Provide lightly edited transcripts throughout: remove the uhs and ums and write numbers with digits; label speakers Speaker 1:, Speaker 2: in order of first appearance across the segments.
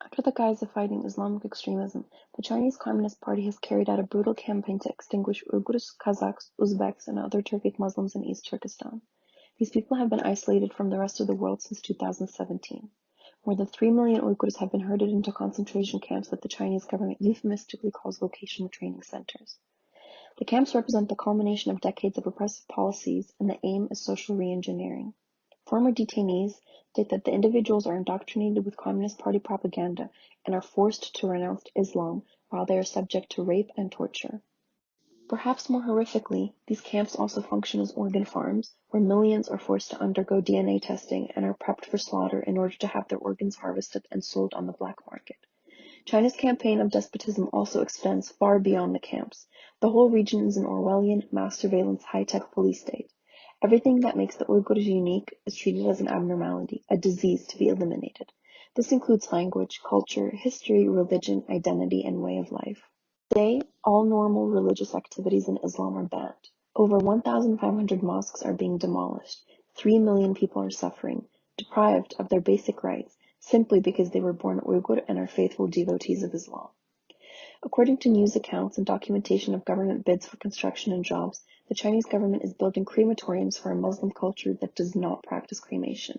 Speaker 1: Under the guise of fighting Islamic extremism, the Chinese Communist Party has carried out a brutal campaign to extinguish Uyghurs, Kazakhs, Uzbeks, and other Turkic Muslims in East Turkestan. These people have been isolated from the rest of the world since 2017. More than 3 million Uyghurs have been herded into concentration camps that the Chinese government euphemistically calls vocational training centers. The camps represent the culmination of decades of repressive policies, and the aim is social re-engineering. Former detainees state that the individuals are indoctrinated with Communist Party propaganda and are forced to renounce Islam while they are subject to rape and torture. Perhaps more horrifically, these camps also function as organ farms, where millions are forced to undergo DNA testing and are prepped for slaughter in order to have their organs harvested and sold on the black market. China's campaign of despotism also extends far beyond the camps. The whole region is an Orwellian, mass surveillance, high-tech police state. Everything that makes the Uyghurs unique is treated as an abnormality, a disease to be eliminated. This includes language, culture, history, religion, identity, and way of life. Today, all normal religious activities in Islam are banned. Over 1,500 mosques are being demolished. 3 million people are suffering, deprived of their basic rights, simply because they were born Uyghur and are faithful devotees of Islam. According to news accounts and documentation of government bids for construction and jobs, the Chinese government is building crematoriums for a Muslim culture that does not practice cremation.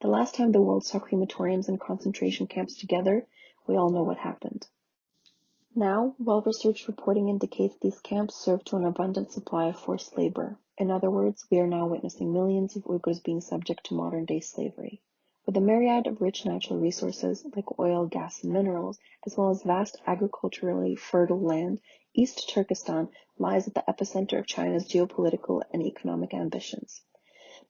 Speaker 1: The last time the world saw crematoriums and concentration camps together, we all know what happened. Now, well-researched reporting indicates these camps serve to an abundant supply of forced labor. In other words, we are now witnessing millions of Uyghurs being subject to modern-day slavery. With a myriad of rich natural resources like oil, gas, and minerals, as well as vast agriculturally fertile land, East Turkestan lies at the epicenter of China's geopolitical and economic ambitions.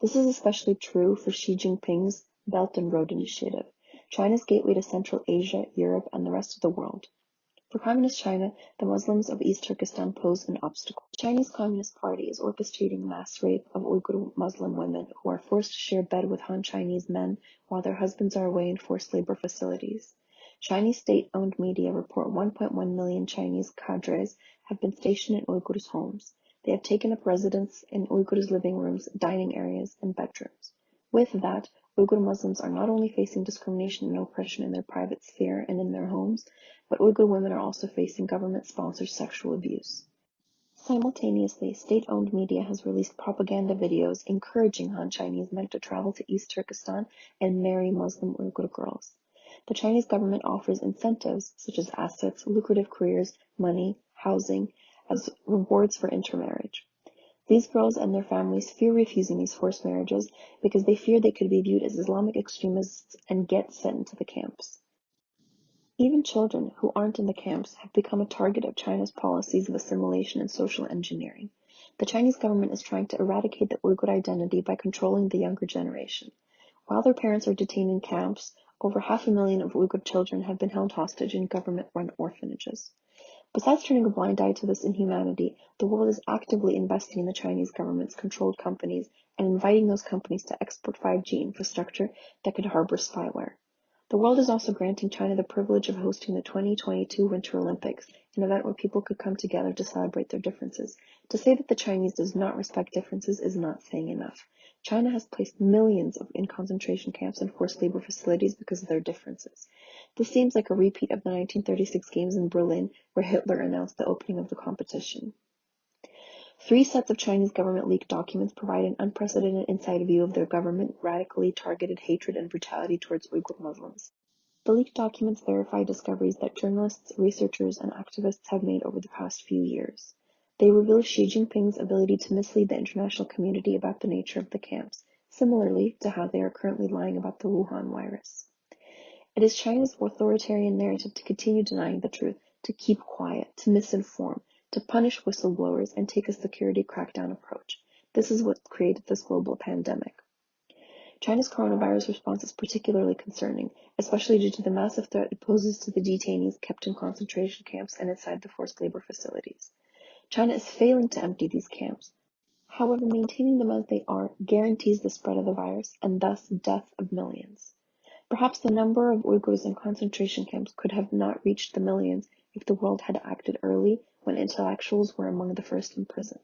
Speaker 1: This is especially true for Xi Jinping's Belt and Road Initiative, China's gateway to Central Asia, Europe, and the rest of the world. For Communist China, the Muslims of East Turkestan pose an obstacle. The Chinese Communist Party is orchestrating mass rape of Uyghur Muslim women who are forced to share bed with Han Chinese men while their husbands are away in forced labor facilities. Chinese state-owned media report 1.1 million Chinese cadres have been stationed in Uyghurs' homes. They have taken up residence in Uyghurs' living rooms, dining areas, and bedrooms. With that, Uyghur Muslims are not only facing discrimination and oppression in their private sphere and in their homes, but Uyghur women are also facing government-sponsored sexual abuse. Simultaneously, state-owned media has released propaganda videos encouraging Han Chinese men to travel to East Turkestan and marry Muslim Uyghur girls. The Chinese government offers incentives such as assets, lucrative careers, money, housing, as rewards for intermarriage. These girls and their families fear refusing these forced marriages because they fear they could be viewed as Islamic extremists and get sent into the camps. Even children who aren't in the camps have become a target of China's policies of assimilation and social engineering. The Chinese government is trying to eradicate the Uyghur identity by controlling the younger generation. While their parents are detained in camps, over 500,000 of Uyghur children have been held hostage in government-run orphanages. Besides turning a blind eye to this inhumanity, the world is actively investing in the Chinese government's controlled companies and inviting those companies to export 5G infrastructure that could harbor spyware. The world is also granting China the privilege of hosting the 2022 Winter Olympics, an event where people could come together to celebrate their differences. To say that the Chinese does not respect differences is not saying enough. China has placed millions in concentration camps and forced labor facilities because of their differences. This seems like a repeat of the 1936 games in Berlin, where Hitler announced the opening of the competition. 3 sets of Chinese government leaked documents provide an unprecedented inside view of their government radically targeted hatred and brutality towards Uyghur Muslims. The leaked documents verify discoveries that journalists, researchers, and activists have made over the past few years. They reveal Xi Jinping's ability to mislead the international community about the nature of the camps, similarly to how they are currently lying about the Wuhan virus. It is China's authoritarian narrative to continue denying the truth, to keep quiet, to misinform, to punish whistleblowers, and take a security crackdown approach. This is what created this global pandemic. China's coronavirus response is particularly concerning, especially due to the massive threat it poses to the detainees kept in concentration camps and inside the forced labor facilities. China is failing to empty these camps. However, maintaining them as they are guarantees the spread of the virus and thus death of millions. Perhaps the number of Uyghurs in concentration camps could have not reached the millions if the world had acted early when intellectuals were among the first imprisoned.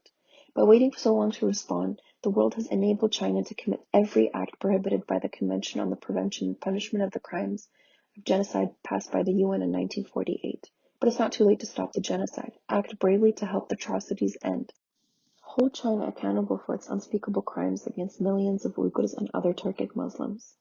Speaker 1: By waiting so long to respond, the world has enabled China to commit every act prohibited by the Convention on the Prevention and Punishment of the Crimes of genocide passed by the UN in 1948. But it's not too late to stop the genocide. Act bravely to help the atrocities end. Hold China accountable for its unspeakable crimes against millions of Uyghurs and other Turkic Muslims.